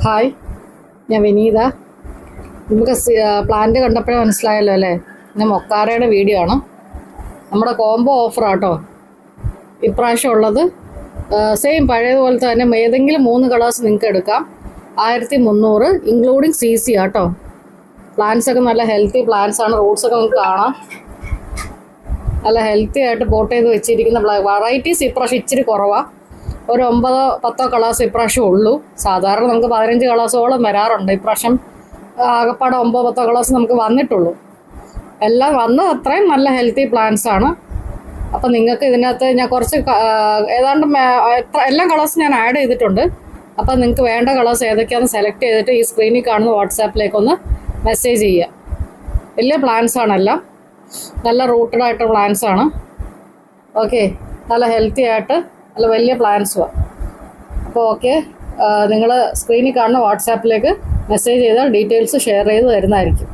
Hi, ഞാൻ വിനീത. നമുക്ക് plant കണ്ടപ്പോഴേ മനസ്സിലായല്ലോ അല്ലേ? പിന്നെ മൊക്കാരയുടെ വീഡിയോ ആണ്. നമ്മുടെ കോംബോ ഓഫറാട്ടോ ഇപ്രാവശ്യം ഉള്ളത്. സെയിം പഴയതുപോലത്തെ തന്നെ ഏതെങ്കിലും 3 കളേഴ്സ് നിങ്ങൾക്ക് എടുക്കാം. 1300 ഇൻക്ലൂഡിങ് CC ആട്ടോ. പ്ലാന്റ്സ് ഒക്കെ നല്ല ഹെൽത്തി പ്ലാന്റ്സ് ആണ്. റൂട്ട്സ് ഒക്കെ നിങ്ങൾക്ക് കാണാം. നല്ല ഹെൽത്തി ആയിട്ട് പോട്ട് ചെയ്ത് വെച്ചിരിക്കുന്ന വെറൈറ്റീസ് ഇപ്രാവശ്യം ഇച്ചിരി കുറവാണ്. ഒരു 9-10 കളേഴ്സ് ഇപ്രാവശ്യം ഉള്ളൂ. സാധാരണ നമുക്ക് 15 കളേഴ്സോളം വരാറുണ്ട്. ഇപ്രാവശ്യം ആകപ്പാടെ 9-10 കളേഴ്സ് നമുക്ക് വന്നിട്ടുള്ളൂ. എല്ലാം വന്നത് അത്രയും നല്ല ഹെൽത്തി പ്ലാന്റ്സ് ആണ്. അപ്പം നിങ്ങൾക്ക് ഇതിനകത്ത് ഞാൻ കുറച്ച് ഏതാണ്ട് എല്ലാ കളേഴ്സും ഞാൻ ആഡ് ചെയ്തിട്ടുണ്ട്. അപ്പം നിങ്ങൾക്ക് വേണ്ട കളേഴ്സ് ഏതൊക്കെയാണെന്ന് സെലക്ട് ചെയ്തിട്ട് ഈ സ്ക്രീനിൽ കാണുന്ന വാട്സാപ്പിലേക്കൊന്ന് മെസ്സേജ് ചെയ്യുക. വലിയ പ്ലാന്റ്സ് ആണെല്ലാം, നല്ല റൂട്ടഡ് ആയിട്ട് പ്ലാന്റ്സ് ആണ്. ഓക്കെ, നല്ല ഹെൽത്തി ആയിട്ട് നല്ല വലിയ പ്ലാന്റ്സുമാണ്. അപ്പോൾ ഓക്കെ, നിങ്ങൾ സ്ക്രീനിൽ കാണുന്ന വാട്സാപ്പിലേക്ക് മെസ്സേജ് ചെയ്താൽ ഡീറ്റെയിൽസ് ഷെയർ ചെയ്ത് തരുന്നതായിരിക്കും.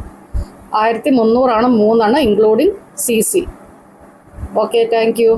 1300 ആണ് 3 including CC. Okay, thank you.